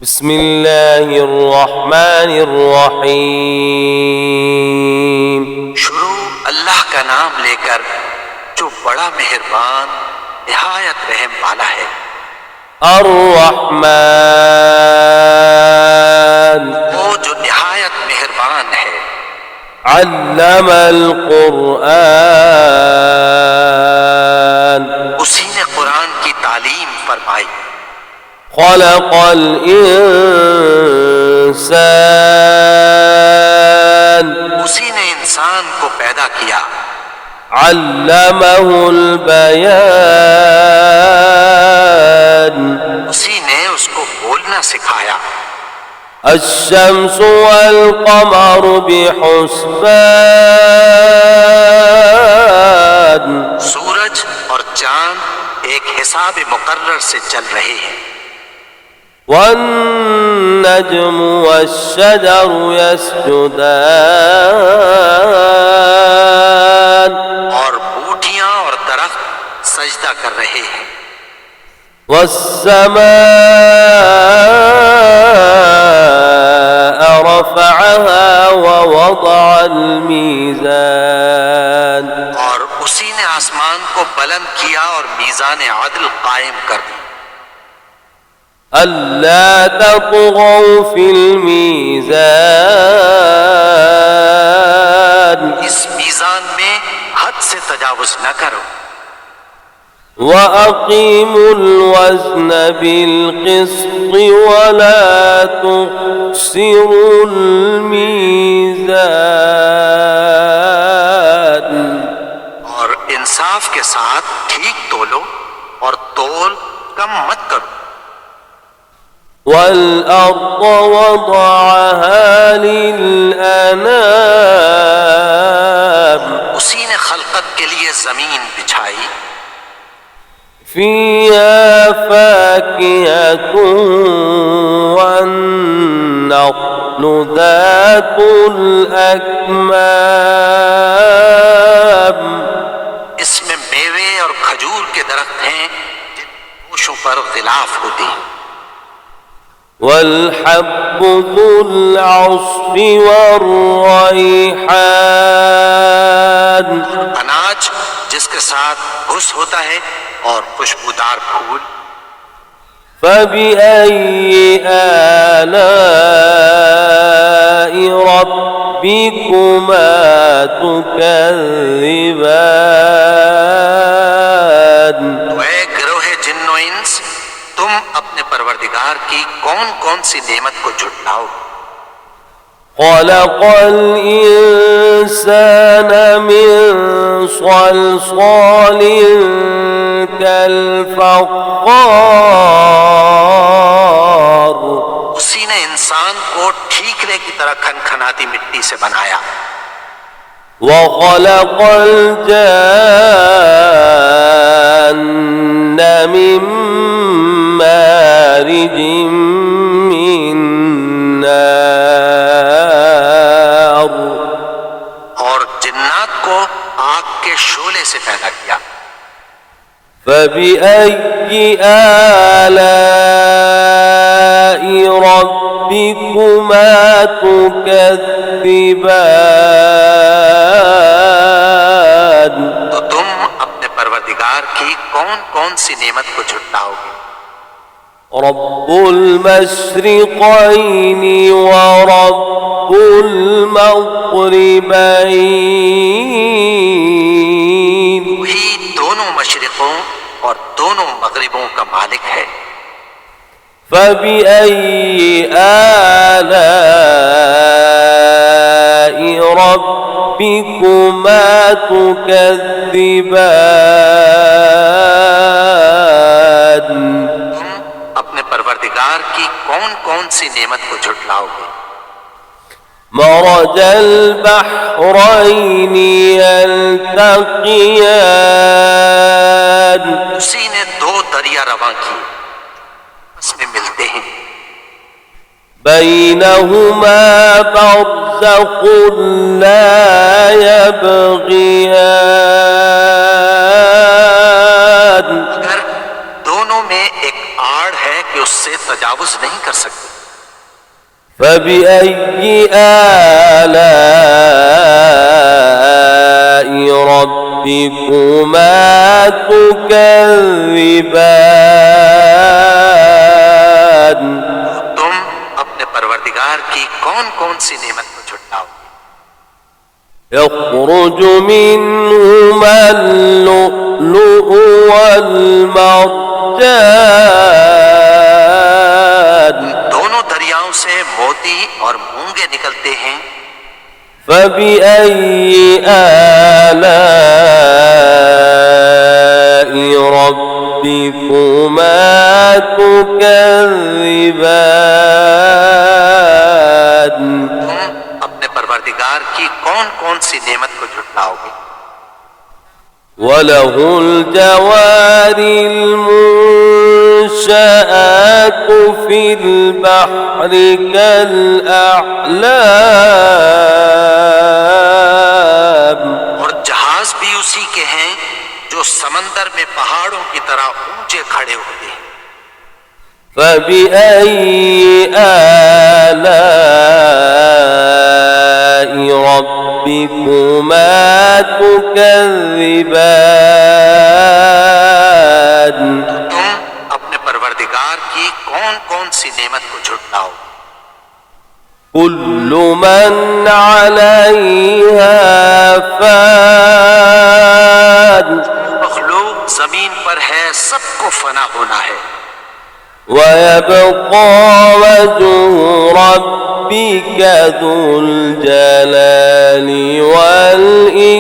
بسم الله الرحمن الرحيم। शुरू अल्लाह का नाम लेकर जो बड़ा मेहरबान निहायत रहम वाला है। अर्रहमान, वो जो निहायत मेहरबान है। अल्लमल कुरआन, उसी ने कुरान की तालीम फरमाई। खलक़ल इंसान, उसी ने इंसान को पैदा किया। अल्लमहुल बयान, उसी ने उसको बोलना सिखाया। अश्शम्सु वल क़मरु बिहुस्बान, सूरज और चांद एक हिसाब मुकर्रर से चल रहे हैं। वन्नज्मु वश्शजरु यस्जुदान, और बूटियां और दरख्त सजदा कर रहे हैं। वस्समाअ रफ़अहा ववदअल मीज़ान, और उसी ने आसमान को बुलंद किया और मीज़ान अदल कायम कर दी। अल्ला ततगौ फिल मीज़ान, इस मीज़ान में हद से तजावुज न करो। वअक़ीमुल वज़्न बिल क़िस्ति वला तुख़्सिरुल मीज़ान, और इंसाफ के साथ ठीक तोलो और तोल कम मत करो। वल्अर्द वदअहा लिलअनाम, उसी ने खलकत के लिए जमीन बिछाई। फ़ीहा फ़ाकिहतुन वन्नख़्लु ज़ातुल अकमाम, इसमें मेवे और खजूर के दरख्त हैं जिन गोशों पर गिलाफ होती है। वल्हब्बु ज़ुल अस्फ़ि वर्रैहान, अनाज जिसके साथ घुस होता है और खुशबूदार फूल। फ़बिअय्यि आलाइ रब्बिकुमा तुकज़्ज़िबान, तो ऐ गिरोहे जिन्नो इंस, तुम अपने परवरदिगार की कौन कौन सी नेमत को झुटलाओ। खलक़ल इंसान मिन सलसालिन कल-फ़ख़्ख़ार, उसी ने इंसान को ठीकरे की तरह खनखनाती मिट्टी से बनाया। वख़लक़ल जान्न मिन मारिजिम मिन नार, और जिन्नात को आग के शोले से पैदा किया। फ़बिअय्यि आलाइ रब्बिकुमा तुकज़्ज़िबान, तो तुम अपने परवरदिगार की कौन कौन सी नेमत को झुटलाओगे। रब्बुल मशरिक़ैनि व रब्बुल मग़रिबैन, वही दोनों मशरिकों और दोनों मगरिबों का मालिक है। फ़बिअय्यि आलाइ रब्बिकुमा तुकज़्ज़िबान, तुम अपने परवरदिगार की कौन कौन सी नेमत को झुटलाओगे। मरजल बहरैनि यल्तक़ियान, उसी ने दो दरिया रवां किए, उसमें मिलते हैं। बैनहुमा बरज़ख़ुन ला यबग़ियान, अगर दोनों में एक आड़ पहाड़ है कि उससे तजावुज नहीं कर सकते। فبأي آلاء ربكما تكذبان तुम अपने परवरदिगार की कौन कौन सी नेमत को झुटलाओगे? يخرج منهما اللؤلؤ والمرجان दोनों दरियाओं से मोती और मूंगे निकलते हैं। فبأي آلاء ربكما تكذبان तुम अपने परवरदिगार की कौन कौन सी नेमत को झुटलाओगे? وله الجوار المنشآت في البحر كالأعلام और जहाज भी उसी के हैं जो समंदर में पहाड़ों की तरह ऊंचे खड़े होते हैं। فبأي آلاء ربكما تكذبان तुम अपने परवरदिगार की कौन कौन सी नेमत को झुटलाओ? كل من عليها فان मखलूक जमीन पर है, सबको फना होना है। ويبقى وجه ربك ذو الجلال والإكرام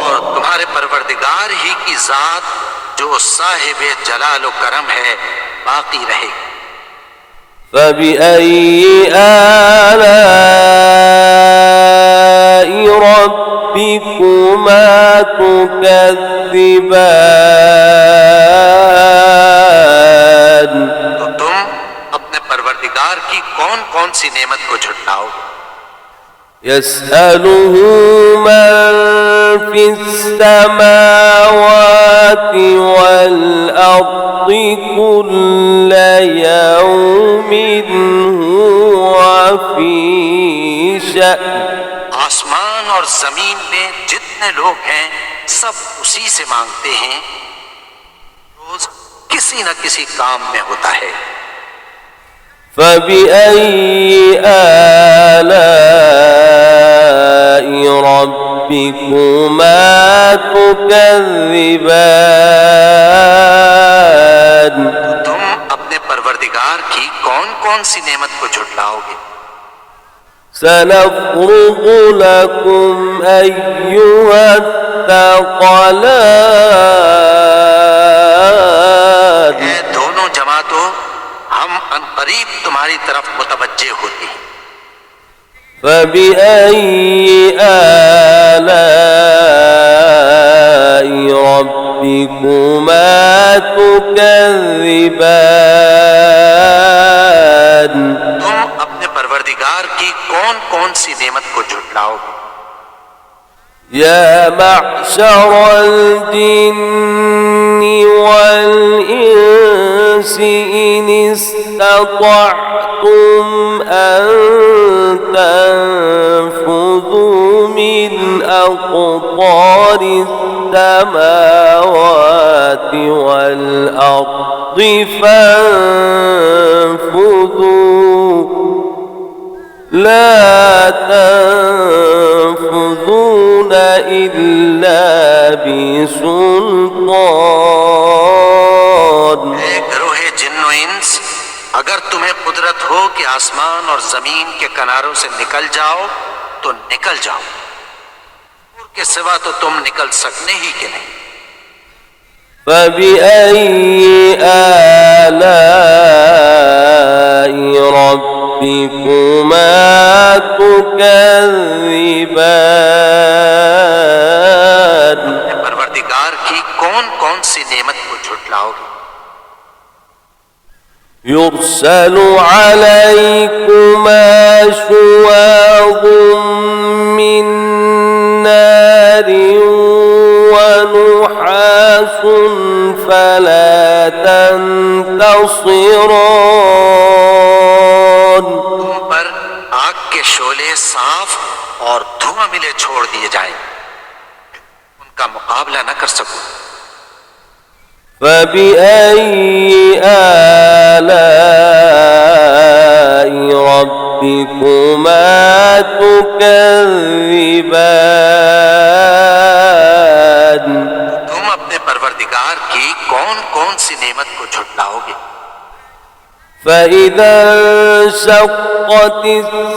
और तुम्हारे परवरदिगार ही की जात जो साहिब जलाल व करम है बाकी रहेगी। فبأي آلاء ربكما تكذبان तो तुम अपने परवरदिगार की कौन कौन सी नेमत को झुटलाओगे? يسأله من في السماوات والأرض كل يوم هو في شأن आसमान और जमीन में जितने लोग हैं सब उसी से मांगते हैं, रोज किसी न किसी काम में होता है। فبأي آلاء ربكما تكذبان तुम अपने परवरदिगार की कौन कौन सी नेमत को झुटलाओगे? سنفرغ لكم أيها الثقلان ये दोनों जमातों हम अनकरीब तुम्हारी तरफ मुतवज्जे होती हैं। فبأي آلاء ربكما تكذبان तुम अपने परवरदिगार की कौन कौन सी नेमत को झुटलाओगे? يا معشر الجن والإنس إن استطعتم أن تنفذوا من أقطار السماوات والأرض فانفذوا لا تنفذون إلا بسلطان ग्रोहे जिन्नो इंस, अगर तुम्हें कुदरत हो कि आसमान और जमीन के किनारों से निकल जाओ तो निकल जाओ, के सिवा तो तुम निकल सकने ही के नहीं। فبأي آلاء ربكما تكذبان परवरदिगार की कौन कौन सी नेमत को झुटलाओगे? يرسل عليكما شواظ من نار ونحاس فلا تنتصران तुम पर आग के शोले साफ और धुआं मिले छोड़ दिए जाएं, उनका मुकाबला न कर सको। فبأي آلاء ربكما تكذبان तुम अपने परवरदिगार की कौन कौन सी नेमत को झुटलाओगे? فإذا انشقت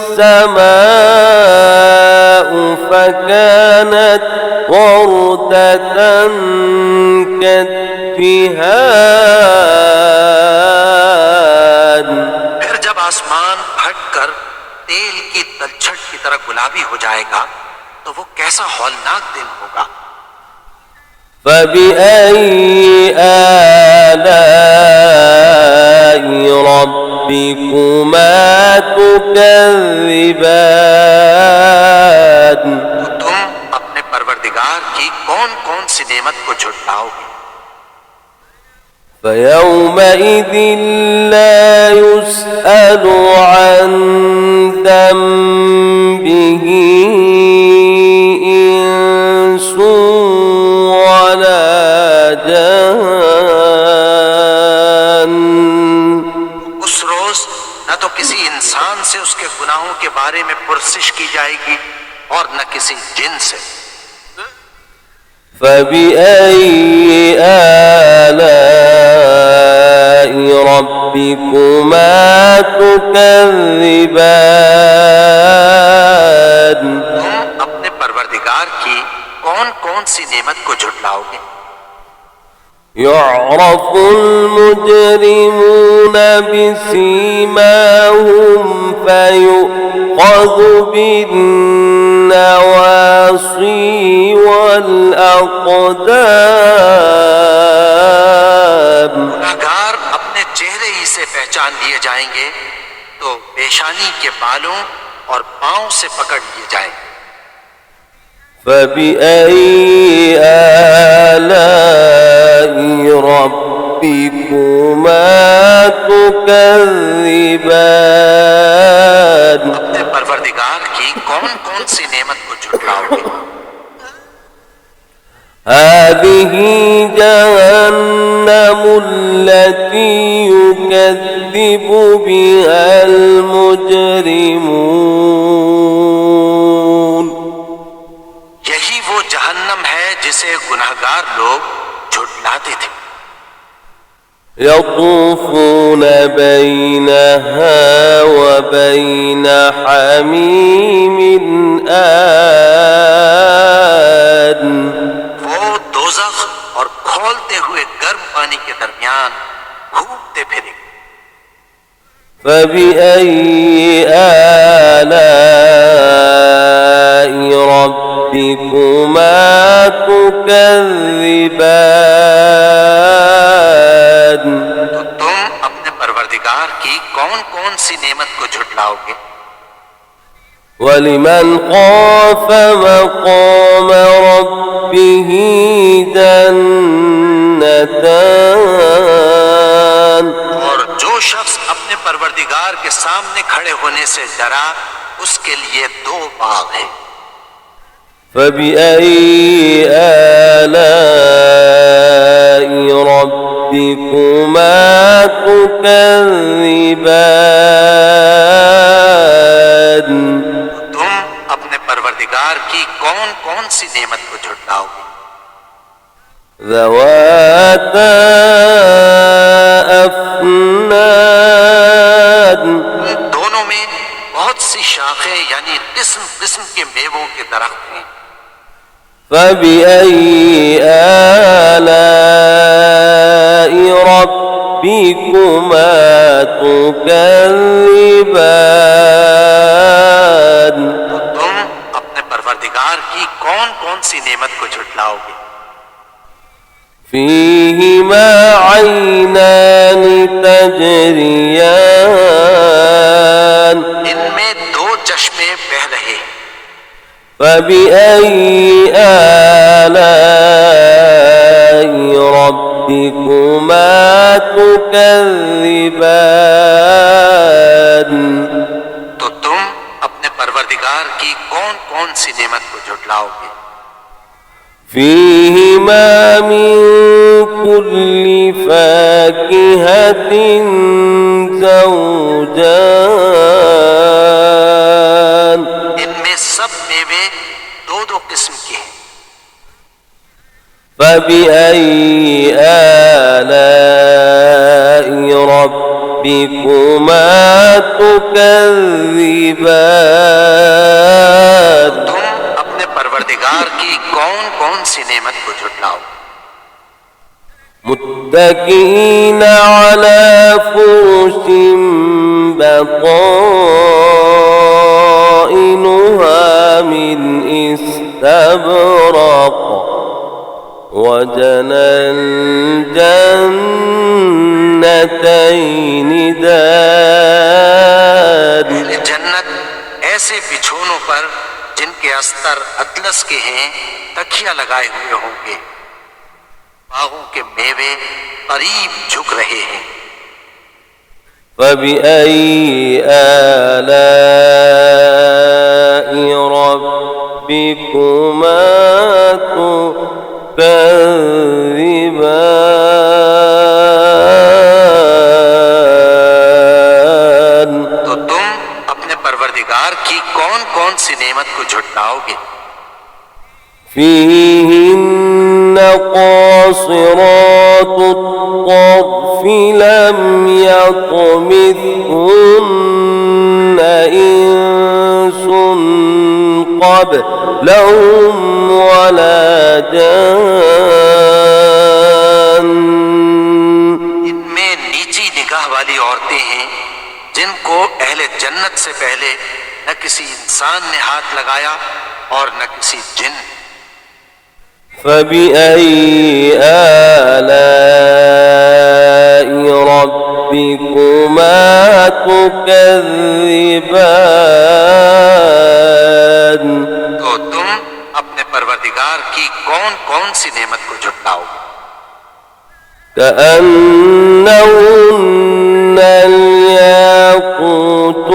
السماء فكانت وردة كالدهان फिर जब आसमान फटकर तेल की तलछट की तरह गुलाबी हो जाएगा तो वो कैसा हौलनाक दिन होगा। فبأي آلاء ربكما تكذبان तो तुम अपने परवरदिगार की कौन कौन सी नेमत को झुटलाओगे? فيومئذ لا يسأل عن ذنبه إنس ولا جان उस रोज न तो किसी इंसान से उसके गुनाहों के बारे में पुरसिश की जाएगी और न किसी जिन से। فبأي آلاء ربكما تكذبان तुम अपने परवरदिगार की कौन कौन सी नेमत को झुटलाओगे? يعرف المجرمون بسيماهم فيؤخذ بالنواصي والأقدام गुनाहगार अपने चेहरे ही से पहचान लिए जाएंगे तो पेशानी के बालों और पांव से पकड़ लिए जाएंगे। فبأي آلاء ربكما تكذبان अपने परवरदिगार की कौन कौन सी नेमत को झुटलाओगे? هذه جهنم التي يكذب بها المجرمون यही वो जहन्नम है जिसे गुनाहगार लोग झुटलाते थे। يطوفون بينها وبين حميم آن वो दोज़ख और खौलते हुए गर्म पानी के दरमियान घूमते फिरेंगे। فبأي آلاء ربكما تكذبان तो तुम अपने परवरदिगार की कौन कौन सी नेमत को झुटलाओगे? ولمن خاف مقام ربه جنتان और जो शख्स अपने परवरदिगार के सामने खड़े होने से डरा उसके लिए दो बाग हैं। فبأي آلاء ربكما تكذبان तुम अपने परवरदिगार की कौन कौन सी नेमत को झुटलाओगे? ذواتا أفنان दोनों में बहुत सी शाखें यानी किस्म किस्म के मेवों के दरख्त हैं। فبأي آلاء ربكما تكذبان तो तुम अपने परवरदिगार की कौन कौन सी नेमत को झुटलाओगे? فيهما عينان تجريان इनमें दो चश्मे बह रहे हैं। فبأي آلاء ربكما ربكما تكذبان तो तुम अपने परवरदिगार की कौन कौन सी नेमत को झुटलाओगे? فيهما من كل فاكهة زوجان इनमें सब मेवे दो दो किस्म के हैं। فبأي آلاء ربكما تكذبان तुम अपने परवरदिगार की कौन कौन सी नेमत को झुटलाओ? متكئين على فرش بطائنها من استبرق وجنى الجنتين دان अहले जन्नत ऐसे बिछोनों पर जिनके अस्तर अतलस के हैं तकिया लगाए हुए होंगे। बागों के मेवे करीब झुक रहे हैं। فبأي آلاء ربكما تكذبان तो तुम अपने परवरदिगार की कौन कौन सी नेमत को झुटलाओगे? فيهن قاصرات الطرف لم يطمثهن إنس قبلهم ولا جان इनमें नीची निगाह वाली औरतें हैं जिनको अहले जन्नत से पहले न किसी इंसान ने हाथ लगाया और न किसी जिन। فبأي آلاء ربكما تكذبان तो तुम अपने परवरदिगार की कौन कौन सी नेमत को झुटलाओगे? كأنهن الياقوت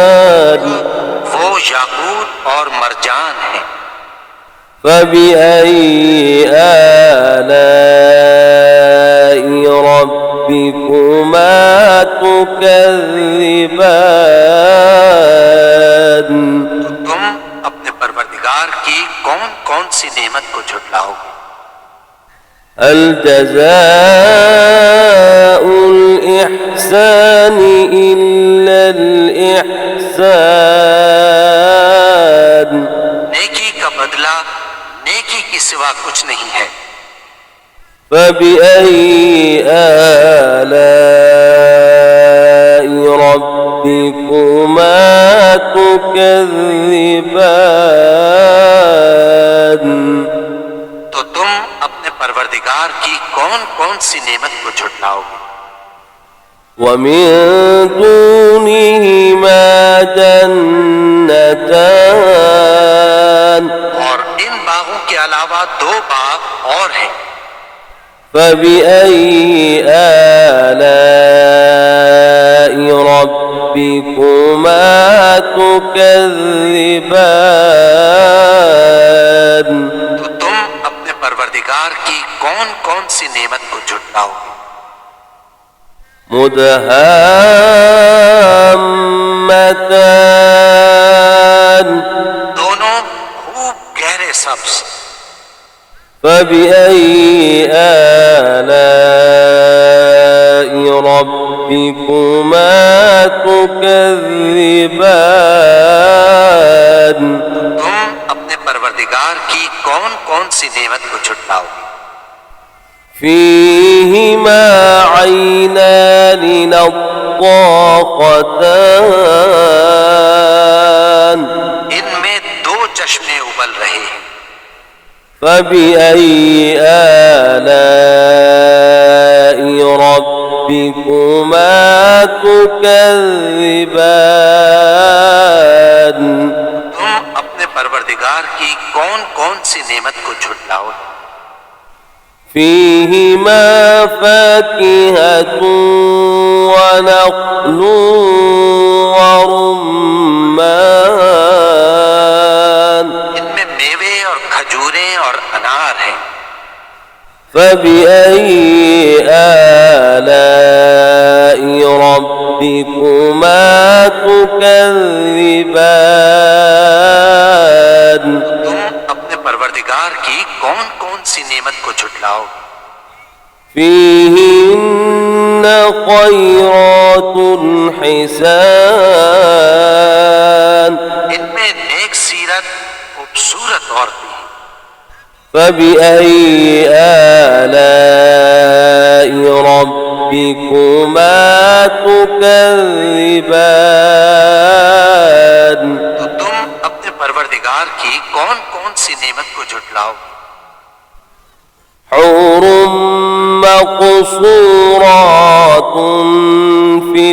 والمرجان वो याकूत और मरजान है। فبأي آلاء ربكما تكذبان तो तुम अपने परवरदिगार की कौन कौन सी नेमत को झुटलाओगे? الجزاء الإحسان إلا الإحسان नेकी का बदला नेकी के सिवा कुछ नहीं है। فبأي آلاء ربكما تكذبان तो तुम अपने परवरदिगार की कौन कौन सी नेमत को झुटलाओगे? ومن دونهما جنتان और इन बागों के अलावा दो बाग और हैं। فبأي آلاء ربكما تكذبان तो तुम अपने परवरदिगार की कौन कौन सी नेमत को झुटलाओगे? مدهامتان दोनों खूब गहरे सब्ज। فبأي آلاء ربكما تكذبان तुम अपने परवरदिगार की कौन कौन सी नेमत को झुटलाओगे? فيهما عينان نضاختان इनमें दो चश्मे उबल रहे हैं। فبأي آلاء ربكما تكذبان तुम अपने परवरदिगार की कौन कौन सी नेमत को झुटलाओगे? فيهما فاكهة ونخل ورمان इनमें मेवे और खजूरें और अनार हैं। فبأي آلاء ربكما تكذبان तुम अपने परवरदिगार की कौन कौन सी नेमत को झुटलाओगे? فيهن خيرات حسان इनमें नेक सीरत खूबसूरत औरतें हैं। فبأي آلاء ربكما تكذبان तो तुम अपने परवरदिगार की कौन कौन सी नेमत को झुटलाओगे? حور مقصورات في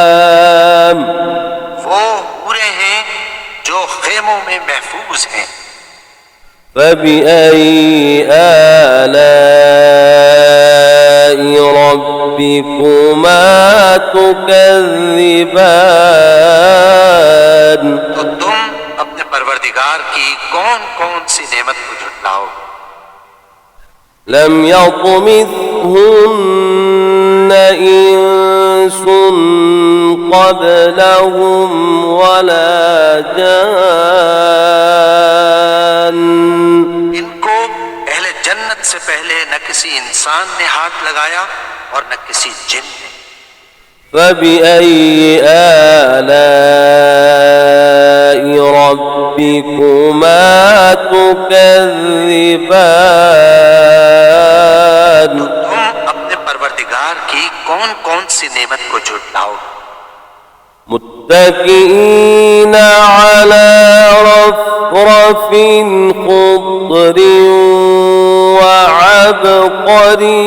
الخيام वो हूरें हैं जो खेमों में महफूज हैं। فبأي آلاء ربكما تكذبان तो तुम अपने परवरदिगार की कौन कौन सी नेमत को झुटलाओगे? لم يطمثهن إنس قبلهم ولا جان इनको अहले जन्नत से पहले न किसी इंसान ने हाथ लगाया और न किसी जिन ने। فبأي آلاء ربكما تكذبان तो तुम अपने परवरदिगार की कौन कौन सी नेमत को झुटलाओगे? متكئين على رفرف خضر وعبقري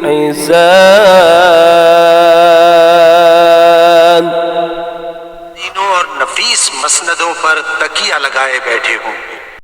حسان तीनों और नफीस मसनदों पर तकिया लगाए बैठे होंगे।